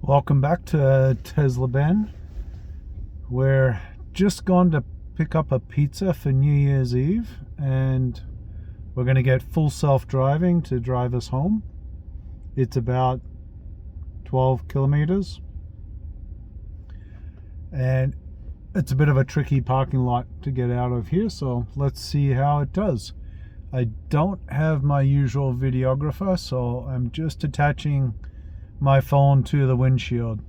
Welcome back to Tesla Ben. We're just gone to pick up a pizza for New Year's Eve, and we're going to get full self-driving to drive us home. It's about 12 kilometers, and it's a bit of a tricky parking lot to get out of here, so let's see how it does. I don't have my usual videographer, so I'm just attaching my phone to the windshield.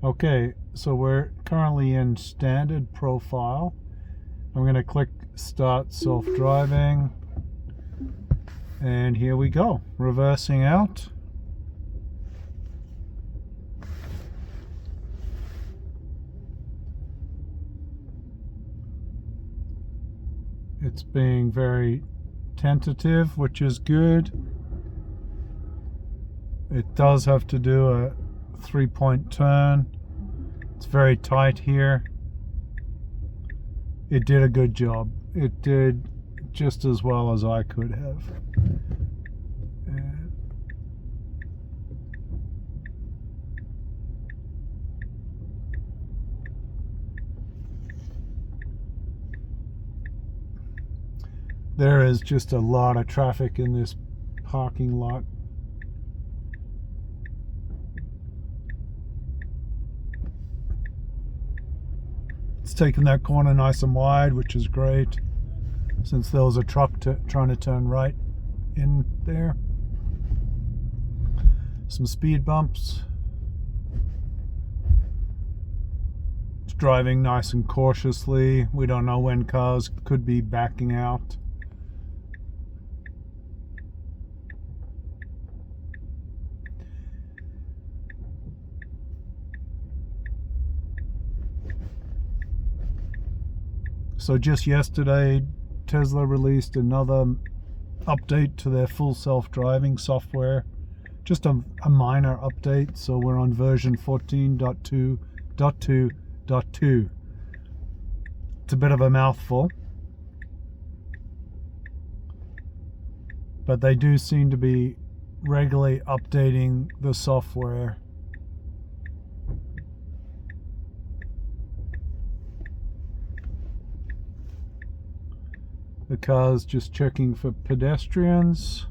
Okay, so we're currently in standard profile. I'm going to click start self-driving, and here we go, reversing out. It's being very tentative, which is good. It does have to do a 3-point turn. It's very tight here. It did a good job. It did just as well as I could have. And there is just a lot of traffic in this parking lot. It's taken that corner nice and wide, which is great, since there was a truck trying to turn right in there. Some speed bumps. It's driving nice and cautiously. We don't know when cars could be backing out. So just yesterday, Tesla released another update to their full self-driving software. Just a minor update, so we're on version 14.2.2.2. It's a bit of a mouthful, but they do seem to be regularly updating the software. The car's just checking for pedestrians,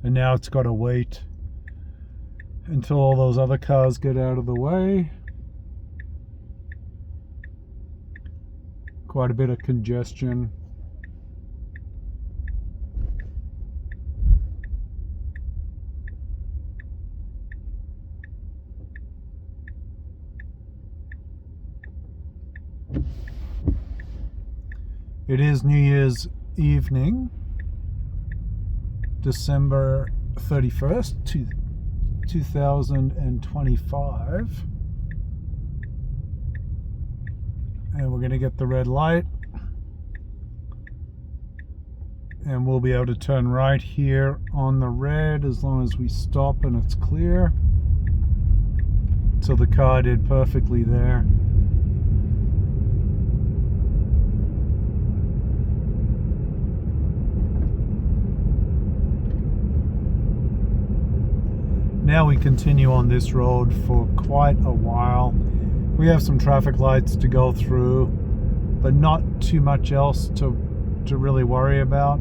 and now it's got to wait until all those other cars get out of the way. Quite a bit of congestion. It is New Year's evening, December 31st, 2025, and we're going to get the red light, and we'll be able to turn right here on the red as long as we stop and it's clear. So the car did perfectly there. Now we continue on this road for quite a while. We have some traffic lights to go through, but not too much else to really worry about.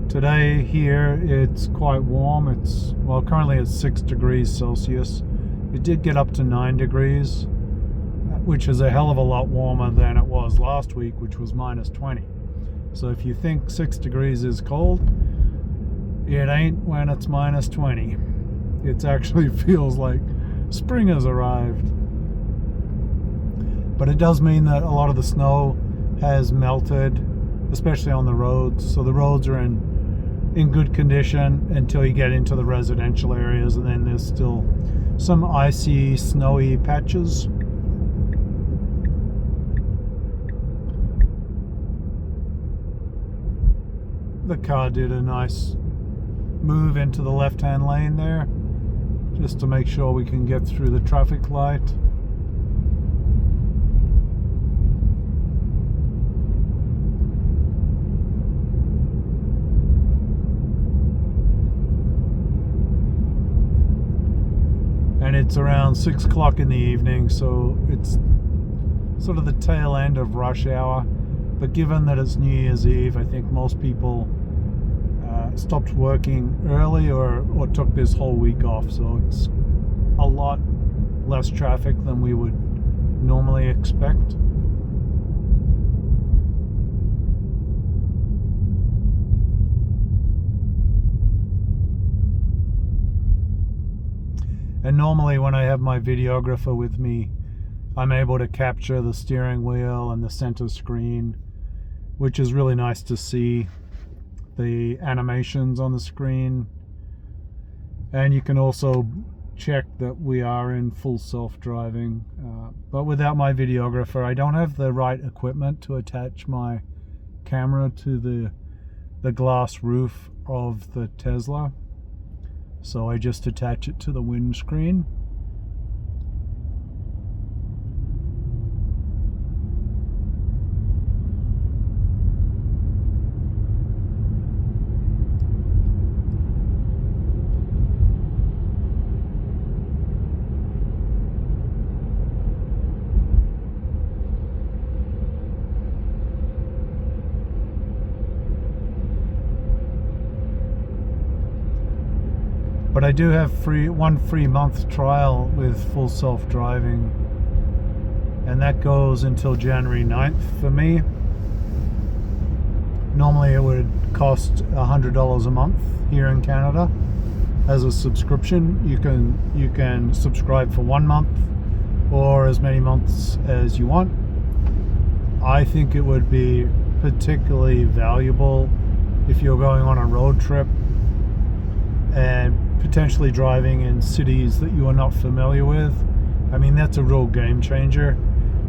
Today here it's quite warm. It's, well, currently it's 6 degrees Celsius. It did get up to 9 degrees, which is a hell of a lot warmer than it was last week, which was -20. So if you think 6 degrees is cold, it ain't when it's -20. It actually feels like spring has arrived. But it does mean that a lot of the snow has melted, especially on the roads. So the roads are in good condition until you get into the residential areas, and then there's still some icy, snowy patches. The car did a nice move into the left-hand lane there, just to make sure we can get through the traffic light. It's around 6 o'clock in the evening, so it's sort of the tail end of rush hour. But given that it's New Year's Eve, I think most people stopped working early or took this whole week off. So it's a lot less traffic than we would normally expect. And normally when I have my videographer with me, I'm able to capture the steering wheel and the center screen, which is really nice to see the animations on the screen. And you can also check that we are in full self-driving. But without my videographer, I don't have the right equipment to attach my camera to the glass roof of the Tesla. So I just attach it to the windscreen. But I do have one free month trial with full self-driving, and that goes until January 9th for me. Normally it would cost $100 a month here in Canada as a subscription. You can subscribe for 1 month or as many months as you want. I think it would be particularly valuable if you're going on a road trip and potentially driving in cities that you are not familiar with. I mean, that's a real game changer.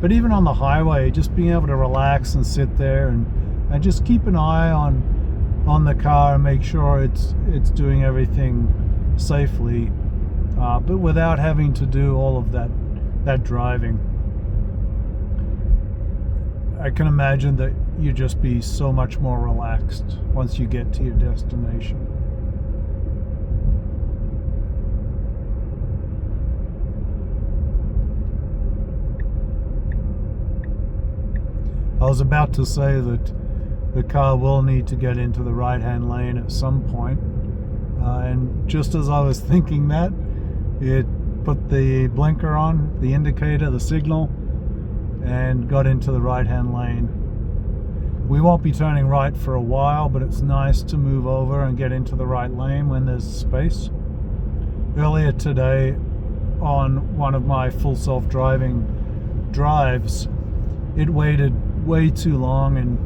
But even on the highway, just being able to relax and sit there and just keep an eye on the car and make sure it's doing everything safely, but without having to do all of that driving. I can imagine that you'd just be so much more relaxed once you get to your destination. I was about to say that the car will need to get into the right-hand lane at some point, and just as I was thinking that, it put the blinker on, the indicator, the signal, and got into the right-hand lane. We won't be turning right for a while, but it's nice to move over and get into the right lane when there's space. Earlier today, on one of my full self-driving drives, it waited way too long and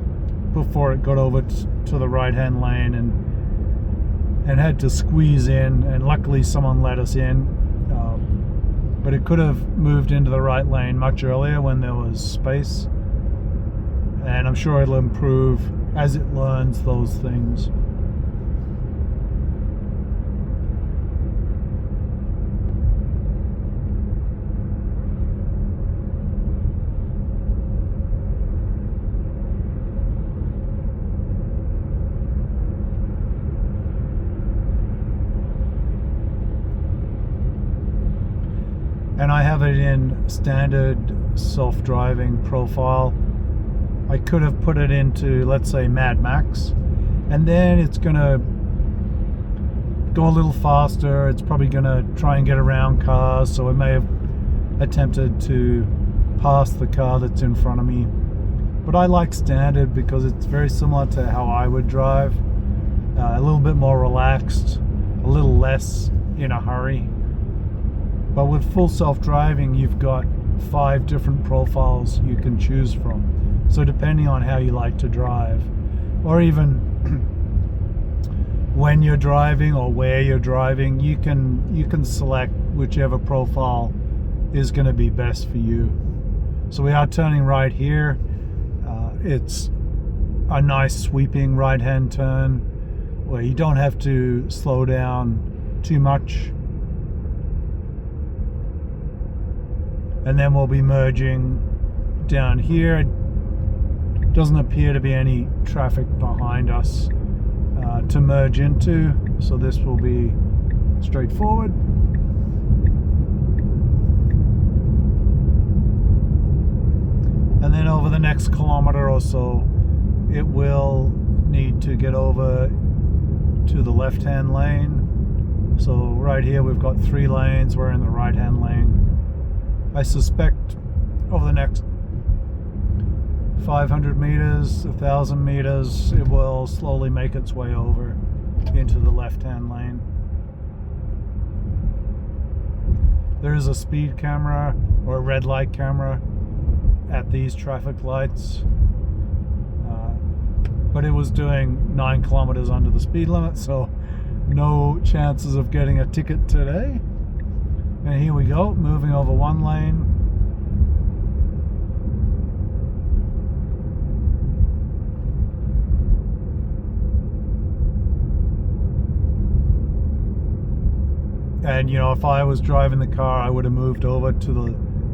before it got over to the right-hand lane and had to squeeze in, and luckily someone let us in, but it could have moved into the right lane much earlier when there was space, and I'm sure it'll improve as it learns those things. And I have it in standard self-driving profile. I could have put it into, let's say, Mad Max, and then it's gonna go a little faster. It's probably gonna try and get around cars, so it may have attempted to pass the car that's in front of me. But I like standard because it's very similar to how I would drive. A little bit more relaxed, a little less in a hurry. But with full self-driving, you've got 5 different profiles you can choose from. So depending on how you like to drive, or even when you're driving or where you're driving, you can select whichever profile is going to be best for you. So we are turning right here. It's a nice sweeping right-hand turn where you don't have to slow down too much. And then we'll be merging down here. It doesn't appear to be any traffic behind us to merge into, so this will be straightforward. and then over the next kilometer or so it will need to get over to the left-hand lane. So right here we've got 3 lanes, we're in the right-hand lane. I suspect over the next 500 meters, 1,000 meters, it will slowly make its way over into the left-hand lane. There is a speed camera or a red light camera at these traffic lights, but it was doing 9 kilometers under the speed limit, so no chances of getting a ticket today. And here we go, moving over 1 lane. And you know, if I was driving the car, I would have moved over to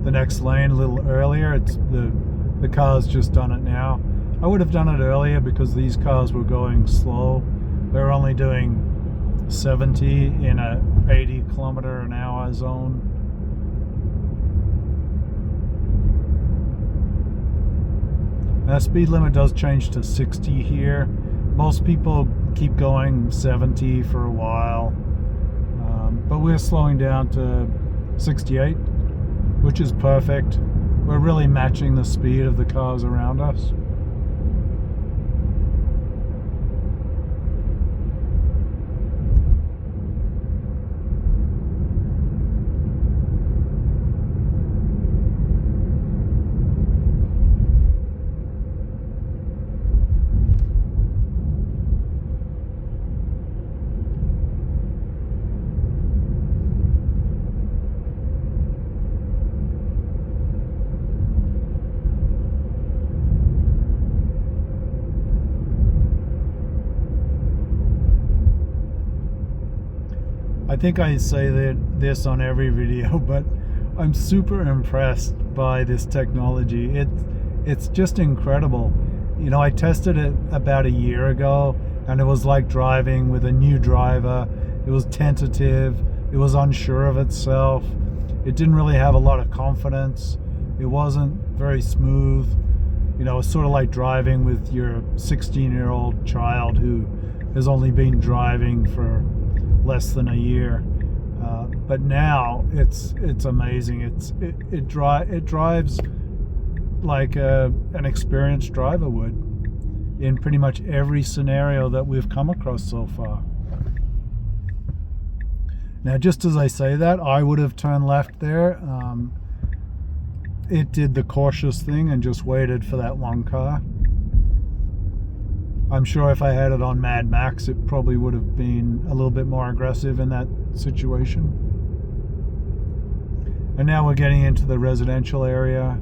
the next lane a little earlier. It's the car's just done it now. I would have done it earlier because these cars were going slow. They're only doing 70 in a 80 kilometer an hour zone. Now, speed limit does change to 60 here. Most people keep going 70 for a while. But we're slowing down to 68, which is perfect. We're really matching the speed of the cars around us. I think I say this on every video, but I'm super impressed by this technology. It's just incredible. You know, I tested it about a year ago, and it was like driving with a new driver. It was tentative. It was unsure of itself. It didn't really have a lot of confidence. It wasn't very smooth. You know, it's sort of like driving with your 16-year-old child who has only been driving for less than a year, but now it's amazing. It drives like an experienced driver would in pretty much every scenario that we've come across so far. Now, just as I say that, I would have turned left there. It did the cautious thing and just waited for that one car. I'm sure if I had it on Mad Max, it probably would have been a little bit more aggressive in that situation. And now we're getting into the residential area.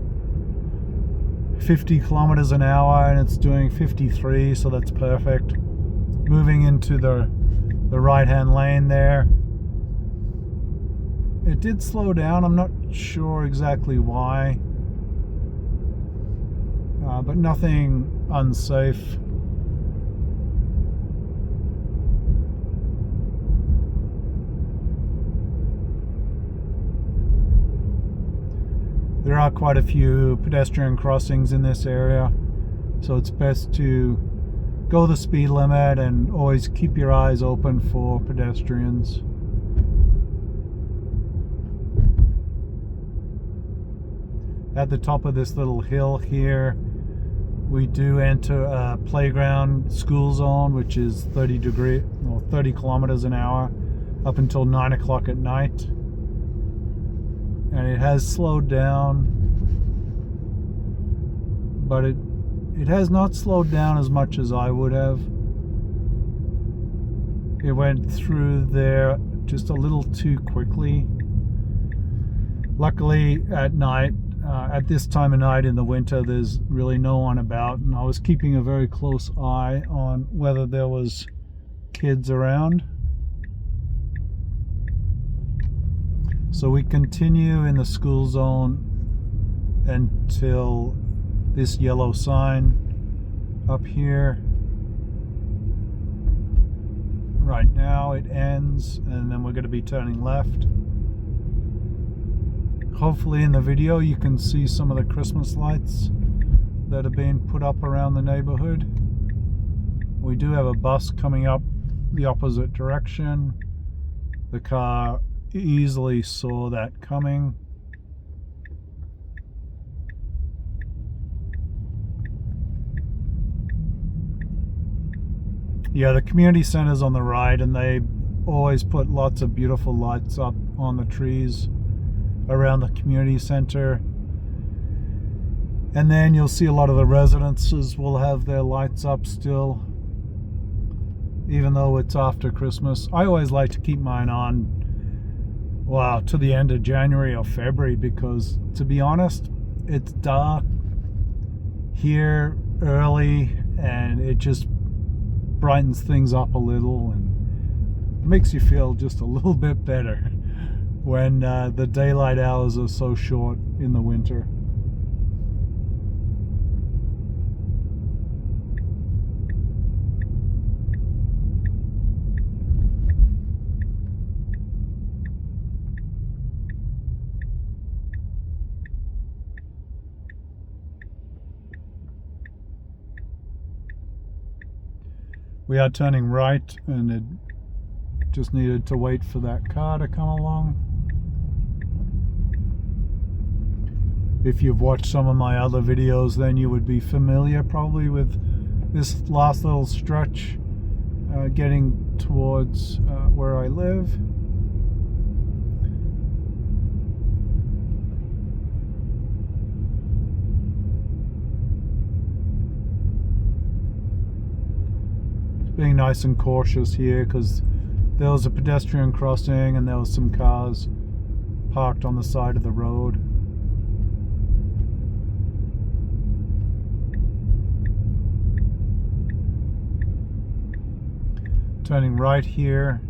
50 kilometers an hour, and it's doing 53, so that's perfect. Moving into the right-hand lane there. It did slow down. I'm not sure exactly why, but nothing unsafe. There are quite a few pedestrian crossings in this area, so it's best to go the speed limit and always keep your eyes open for pedestrians. At the top of this little hill here, we do enter a playground school zone, which is 30 kilometers an hour up until 9 o'clock at night. And it has slowed down, but it has not slowed down as much as I would have. It went through there just a little too quickly. Luckily at night, at this time of night in the winter, there's really no one about, and I was keeping a very close eye on whether there was kids around. So we continue in the school zone until this yellow sign up here. Right now it ends, and then we're going to be turning left. Hopefully in the video you can see some of the Christmas lights that have been put up around the neighborhood. We do have a bus coming up the opposite direction. The car easily saw that coming. Yeah, the community center's on the right, and they always put lots of beautiful lights up on the trees around the community center. And then you'll see a lot of the residences will have their lights up still, even though it's after Christmas. I always like to keep mine on, well, to the end of January or February, because to be honest, it's dark here early and it just brightens things up a little and makes you feel just a little bit better when the daylight hours are so short in the winter. We are turning right, and it just needed to wait for that car to come along. If you've watched some of my other videos, then you would be familiar probably with this last little stretch getting towards where I live. Being nice and cautious here because there was a pedestrian crossing and there was some cars parked on the side of the road. Turning right here.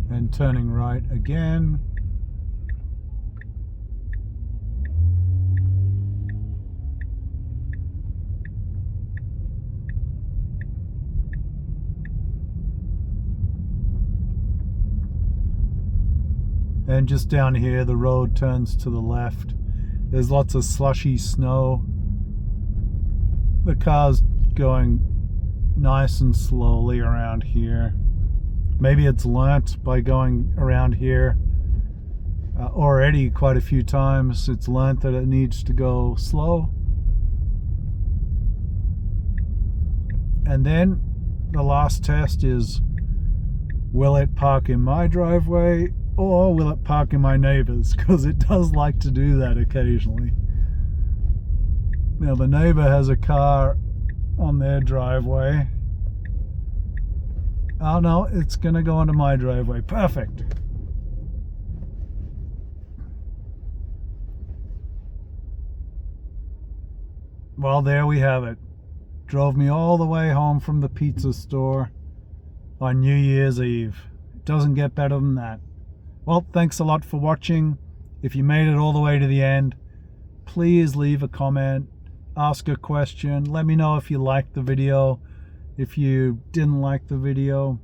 And turning right again. And just down here the road turns to the left. There's lots of slushy snow. The car's going nice and slowly around here. Maybe it's learnt by going around here already quite a few times. It's learnt that it needs to go slow. And then the last test is, will it park in my driveway or will it park in my neighbor's? Because it does like to do that occasionally. Now the neighbor has a car on their driveway. Oh no, it's gonna go into my driveway. Perfect. Well, there we have it. Drove me all the way home from the pizza store on New Year's Eve. It doesn't get better than that. Well, thanks a lot for watching. If you made it all the way to the end, please leave a comment, ask a question, let me know if you liked the video. If you didn't like the video,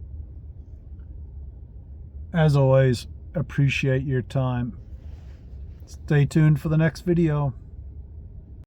as always, appreciate your time. Stay tuned for the next video.